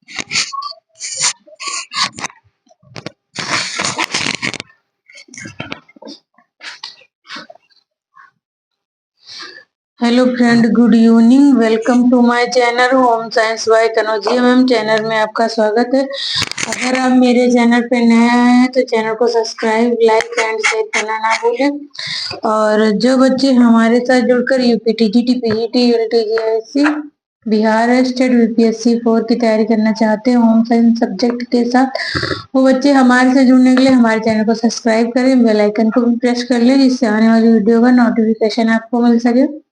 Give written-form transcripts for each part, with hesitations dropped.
Hello friend, good evening. Welcome to my channel home science by Kanaujia ma'am. Channel में आपका स्वागत है। अगर आप मेरे चैनल पे नए आए हैं तो चैनल को सब्सक्राइब, लाइक एंड शेयर करना ना भूलें। और जो बच्चे हमारे साथ जुड़कर UP TGT, PGT, unity Bihar state BPSC 4 की तैयारी करना चाहते हैं होम साइंस सब्जेक्ट के साथ, वो बच्चे हमारे से जुड़ने के लिए हमारे चैनल को सब्सक्राइब करें, बेल आइकन को भी प्रेस कर लें, जिससे आने वाली वीडियो का नोटिफिकेशन आपको मिल सके।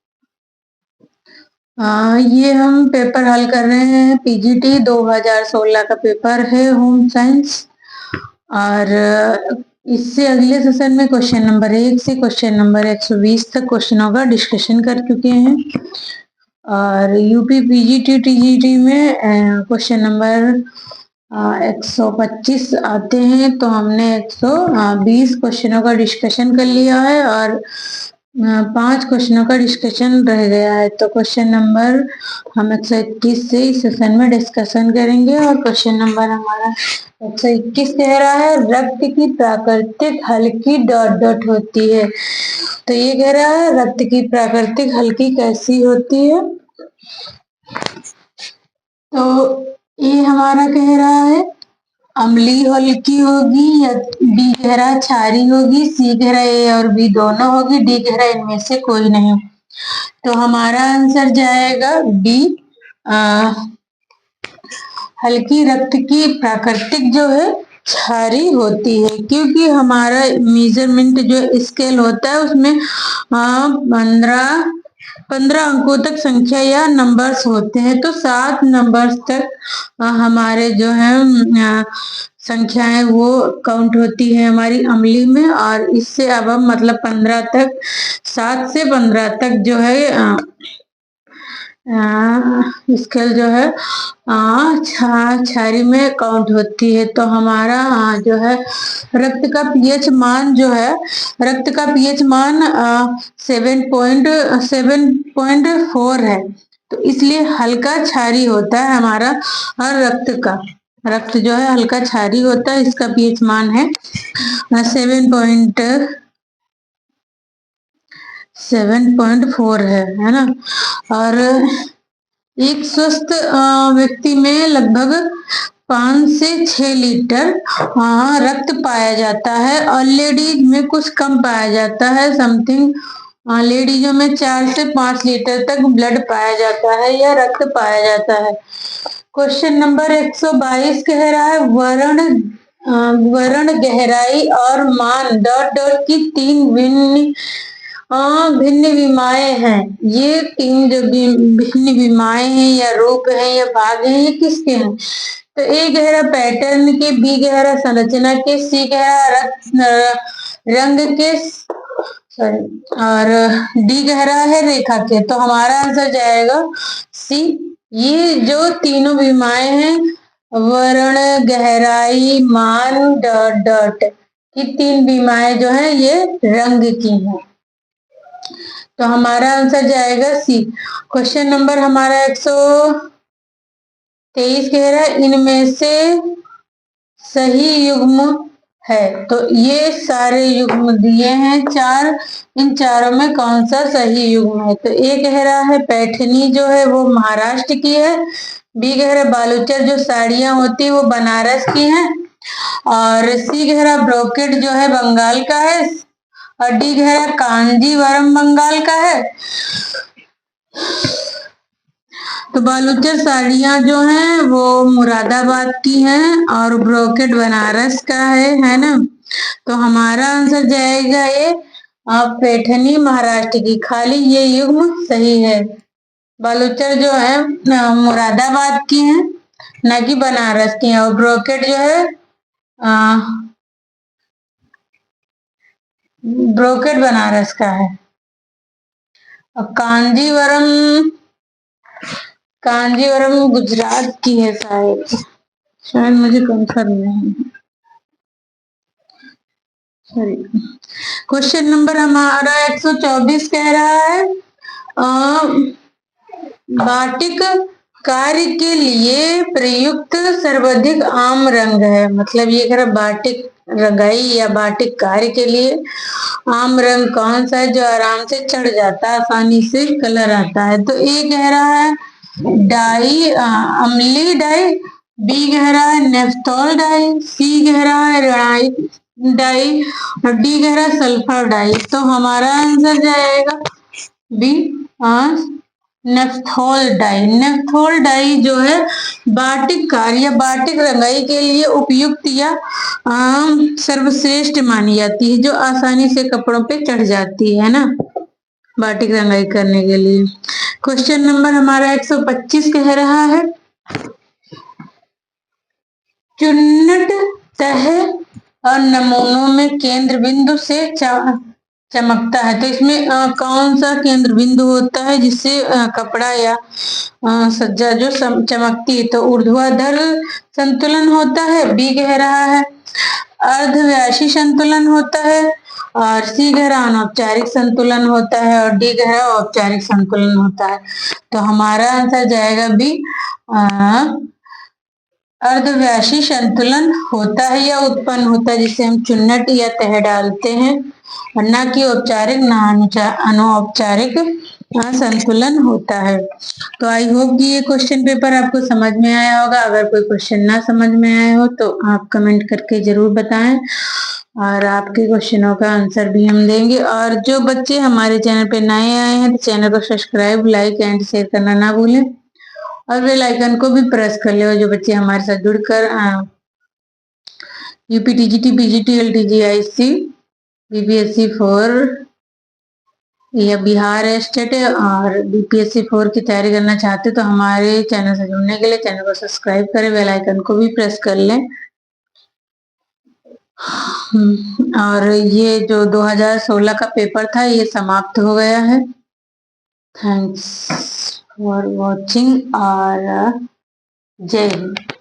ये हम पेपर हल कर रहे हैं। पीजीटी 2016 का पेपर है होम साइंस। और इससे अगले सेशन में क्वेश्चन नंबर 1 से क्वेश्चन नंबर 120 तक क्वेश्चनों का डिस्कशन कर चुके हैं। और यूपी पीजीटी टीजीटी में क्वेश्चन नंबर 125 आते हैं, तो हमने 120 क्वेश्चनों का डिस्कशन कर लिया है और 5 क्वेश्चनों का डिस्कशन रह गया है। तो क्वेश्चन नंबर हम 121 से इस सेशन में डिस्कशन करेंगे। और क्वेश्चन नंबर हमारा 121 कह रहा है, रक्त की प्राकृतिक हल्की डॉट डॉट होती है। तो ये कह रहा है रक्त की प्राकृतिक हल्की कैसी होती है। तो ये हमारा कह रहा है अम्लीय हल्की होगी, या बी कह रहा है क्षारी होगी, सी कह रहा है ए और बी दोनों होगी, डी कह रहा है इनमें से कोई नहीं। तो हमारा आंसर जाएगा बी। हल्की रक्त की प्राकृतिक जो है क्षारी होती है, क्योंकि हमारा मेजरमेंट जो स्केल होता है उसमें 15 अंकों तक संख्या या नंबर्स होते हैं। तो 7 नंबर्स तक हमारे जो है संख्याएं वो काउंट होती है हमारी अम्ली में। और इससे अब हम मतलब 15 तक, 7 से 15 तक जो है स्केल जो है क्षारी में काउंट होती है। तो हमारा जो है रक्त का पीएच मान जो है, रक्त का पीएच मान 7.4 है। तो इसलिए हल्का क्षारी होता है हमारा। और रक्त जो है हल्का क्षारी होता है, इसका पीएच मान है 7.4 है ना। और एक स्वस्थ व्यक्ति में लगभग 5 से 6 लीटर रक्त पाया जाता है, और लेडीज में कुछ कम पाया जाता है। समथिंग लेडीजों में 4 से 5 लीटर तक ब्लड पाया जाता है या रक्त पाया जाता है। क्वेश्चन नंबर 122 कह रहा है वर्ण गहराई और मान डॉट डॉट की 3 भिन्न विमाएं हैं। ये 3 जो भिन्न विमाएं हैं या रूप हैं या भाग हैं, ये किसके हैं? तो ए गहरा पैटर्न के, बी गहरा संरचना के, सी गहरा रंग के, सॉरी, और डी गहरा है रेखा के। तो हमारा आंसर जाएगा सी। ये जो तीनों विमाएं हैं, वर्ण, गहराई, मान, डॉट डॉट की 3 विमाएं जो है ये रंग की हैं। तो हमारा आंसर जाएगा सी। क्वेश्चन नंबर हमारा 123 कह रहा है इनमें से सही युग्म है। तो ये सारे युग्म दिए हैं 4, इन चारों में कौन सा सही युग्म है? तो ए कह रहा है पैठनी जो है वो महाराष्ट्र की है, बी कह रहा है बालूचर जो साड़ियां होती है वो बनारस की हैं, और सी कह रहा ब्रोकेट जो है बंगाल का है, और डी कह रहा कांजीवरम बंगाल का है। तो बालूचर साड़ियां जो हैं वो मुरादाबाद की हैं, और ब्रोकेट बनारस का है ना। तो हमारा आंसर जाएगा ये पैठनी महाराष्ट्र की। खाली ये युग्म सही है। बालूचर जो है मुरादाबाद की हैं, ना कि बनारस की हैं, और ब्रोकेट जो है ब्रोकेट बनारस का है। और कांजीवरम गुजरात की है शायद मुझे कंफर्म नहीं है। सॉरी। क्वेश्चन नंबर हमारा 124 कह रहा है बाटिक कार्य के लिए प्रयुक्त सर्वाधिक आम रंग है, मतलब ये कह रहा बाटिक रंगाई या बाटिक कार्य के लिए आम रंग कौन सा है जो आराम से चढ़ जाता है, आसानी से कलर आता है। तो ए कह रहा है डाई, अम्लीय डाई, बी कह रहा है नेफ्थॉल डाई, सी कह रहा है राई डाई और डी कह रहा है सल्फर डाई। तो हमारा आंसर जाएगा B, naphthol dye. Naphthol dye जो है बाटिक कार्य या बाटिक रंगाई के लिए उपयुक्त या सर्वश्रेष्ठ मानी जाती है, जो आसानी से कपड़ों पे चढ़ जाती है ना, बाटिक रंगाई करने के लिए। क्वेश्चन नंबर हमारा 125 कह रहा है चुन्नट तह और नमूनों में केंद्र बिंदु से चमकता है। तो इसमें कौन सा केंद्र बिंदु होता है जिससे कपड़ा या सज्जा जो चमकती है? तो ऊर्ध्वाधर संतुलन होता है, बी कह रहा है अर्धव्यासी संतुलन होता है और सी कह रहा अनौपचारिक संतुलन होता है और डी कह रहा औपचारिक संतुलन होता है। तो हमारा आंसर जाएगा बी, अर्धव्यासी संतुलन होता है या उत्पन्न होता है जिससे हम चुन्नट या तह डालते हैं, और न कि औपचारिक न अनौपचारिक संतुलन होता है। तो आई होप कि ये क्वेश्चन पेपर आपको समझ में आया होगा। अगर कोई क्वेश्चन ना समझ में आया हो तो आप कमेंट करके जरूर बताएं और आपके क्वेश्चनों का आंसर भी हम देंगे। और जो बच्चे हमारे चैनल पे नए आए हैं तो चैनल को सब्सक्राइब, लाइक एंड शेयर करना ना भूलें और बेल आइकन को भी प्रेस कर ले। और जो बच्चे हमारे साथ जुड़कर यूपी टीजीटी, पीजीटी, एलटीजीआईसी, बीपीएससी 4 या बिहार स्टेट और बीपीएससी 4 की तैयारी करना चाहते तो हमारे चैनल से जुड़ने के लिए चैनल को सब्सक्राइब करें, बेल आइकन को भी प्रेस कर लें। और ये जो 2016 का पेपर था ये समाप्त हो गया है। थैंक्स फॉर वॉचिंग और जय हिंद।